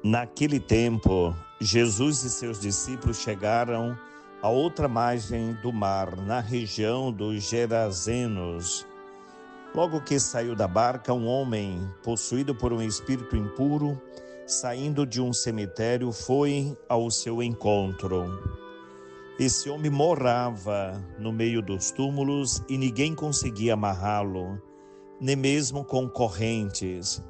Naquele tempo, Jesus e seus discípulos chegaram à outra margem do mar, na região dos Gerazenos. Logo que saiu da barca, um homem, possuído por um espírito impuro, saindo de um cemitério, foi ao seu encontro. Esse homem morava no meio dos túmulos e ninguém conseguia amarrá-lo, nem mesmo com correntes.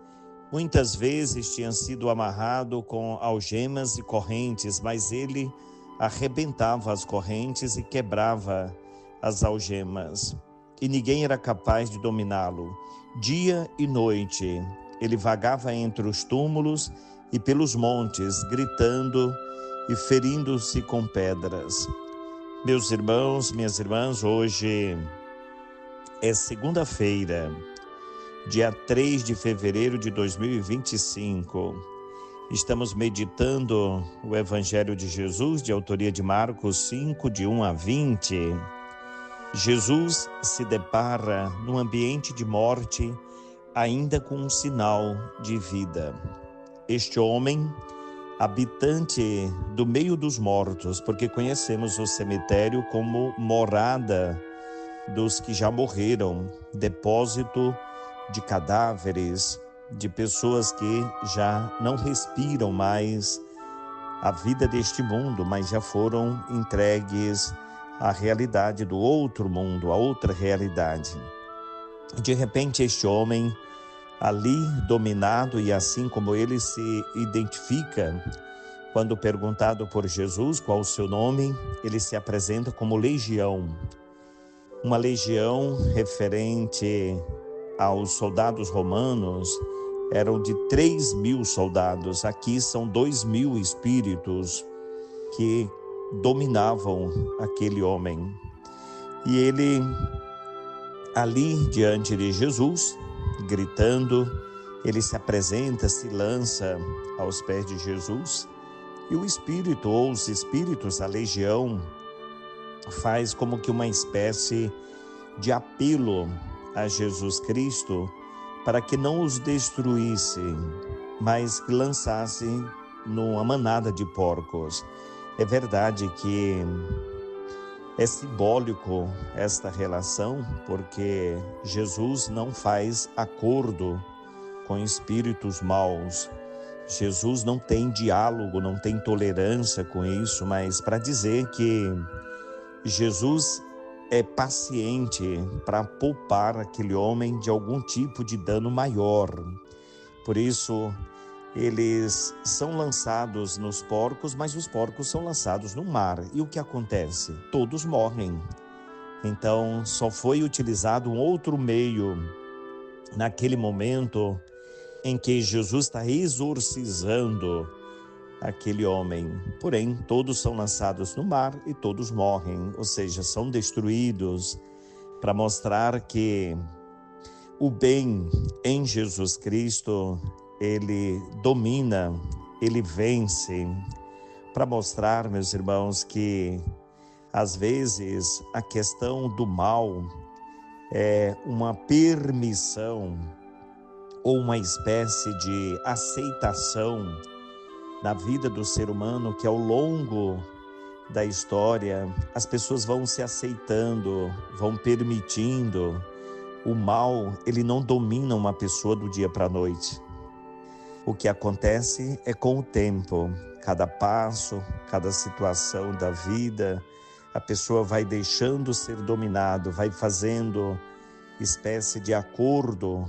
Muitas vezes tinha sido amarrado com algemas e correntes, mas ele arrebentava as correntes e quebrava as algemas. E ninguém era capaz de dominá-lo. Dia e noite, ele vagava entre os túmulos e pelos montes, gritando e ferindo-se com pedras. Meus irmãos, minhas irmãs, hoje é segunda-feira, dia 3 de fevereiro de 2025. Estamos meditando o Evangelho de Jesus, de autoria de Marcos 5, de 1 a 20. Jesus se depara num ambiente de morte, ainda com um sinal de vida. Este homem, habitante do meio dos mortos, porque conhecemos o cemitério como morada dos que já morreram, depósito de cadáveres, de pessoas que já não respiram mais a vida deste mundo, mas já foram entregues à realidade do outro mundo, a outra realidade. De repente, este homem ali dominado, e assim como ele se identifica, quando perguntado por Jesus qual o seu nome, ele se apresenta como legião. Uma legião referente aos soldados romanos eram de 3.000 soldados. Aqui são 2.000 espíritos que dominavam aquele homem. E ele, ali diante de Jesus, gritando, ele se apresenta, se lança aos pés de Jesus. E o espírito, ou os espíritos, a legião, faz como que uma espécie de apelo a Jesus Cristo para que não os destruísse, mas que lançasse numa manada de porcos. É verdade que é simbólico esta relação, porque Jesus não faz acordo com espíritos maus. Jesus não tem diálogo, não tem tolerância com isso, mas para dizer que Jesus é paciente para poupar aquele homem de algum tipo de dano maior. Por isso, eles são lançados nos porcos, mas os porcos são lançados no mar. E o que acontece? Todos morrem. Então, só foi utilizado um outro meio naquele momento em que Jesus está exorcizando aquele homem. Porém, todos são lançados no mar e todos morrem, ou seja, são destruídos, para mostrar que o bem em Jesus Cristo, ele domina, ele vence, para mostrar, meus irmãos, que às vezes a questão do mal é uma permissão ou uma espécie de aceitação na vida do ser humano, que ao longo da história as pessoas vão se aceitando, vão permitindo. O mal, ele não domina uma pessoa do dia para a noite. O que acontece é com o tempo, cada passo, cada situação da vida, a pessoa vai deixando ser dominado, vai fazendo espécie de acordo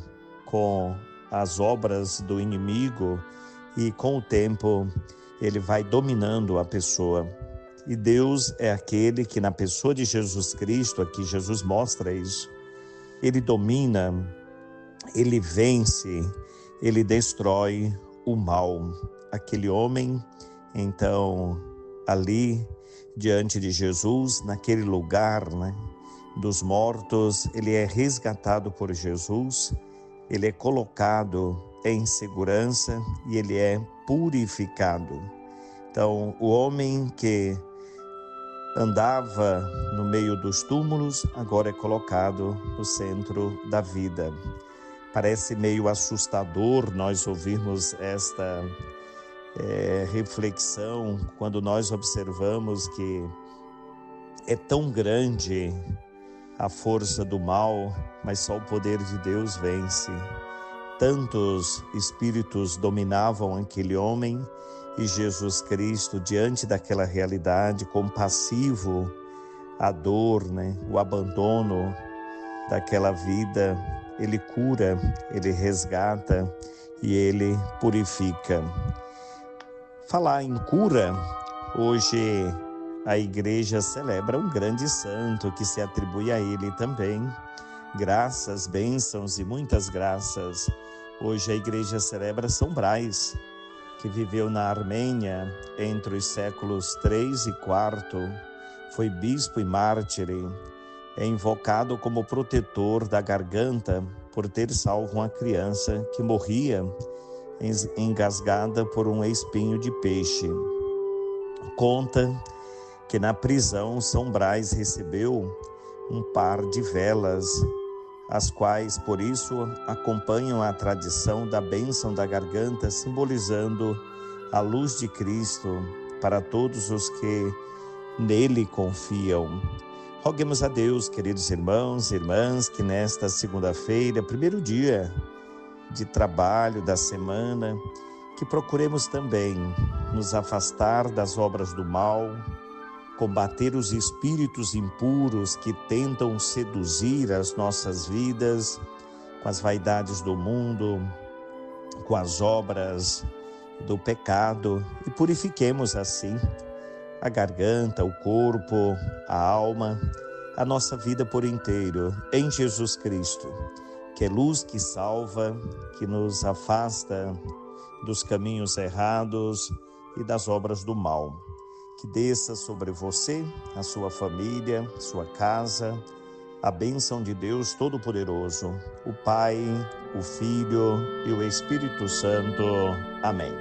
com as obras do inimigo, e com o tempo ele vai dominando a pessoa. E Deus é aquele que, na pessoa de Jesus Cristo, aqui Jesus mostra isso, ele domina, ele vence, ele destrói o mal. Aquele homem, então, ali diante de Jesus, naquele lugar, dos mortos, ele é resgatado por Jesus, ele é colocado em segurança e ele é purificado. Então, o homem que andava no meio dos túmulos, agora é colocado no centro da vida. Parece meio assustador nós ouvirmos reflexão quando nós observamos que é tão grande a força do mal, mas só o poder de Deus vence. Tantos espíritos dominavam aquele homem e Jesus Cristo, diante daquela realidade, compassivo, a dor, o abandono daquela vida, ele cura, ele resgata e ele purifica. Falar em cura, hoje a igreja celebra um grande santo que se atribui a ele também. Graças, bênçãos e muitas graças. Hoje a igreja celebra São Brás, que viveu na Armênia entre os séculos 3 e 4, foi bispo e mártir, é invocado como protetor da garganta por ter salvo uma criança que morria engasgada por um espinho de peixe. Conta que na prisão São Brás recebeu um par de velas, as quais, por isso, acompanham a tradição da bênção da garganta, simbolizando a luz de Cristo para todos os que nele confiam. Roguemos a Deus, queridos irmãos e irmãs, que nesta segunda-feira, primeiro dia de trabalho da semana, que procuremos também nos afastar das obras do mal, combater os espíritos impuros que tentam seduzir as nossas vidas com as vaidades do mundo, com as obras do pecado, e purifiquemos assim a garganta, o corpo, a alma, a nossa vida por inteiro, em Jesus Cristo, que é luz que salva, que nos afasta dos caminhos errados e das obras do mal. Que desça sobre você, a sua família, sua casa, a bênção de Deus Todo-Poderoso, o Pai, o Filho e o Espírito Santo. Amém.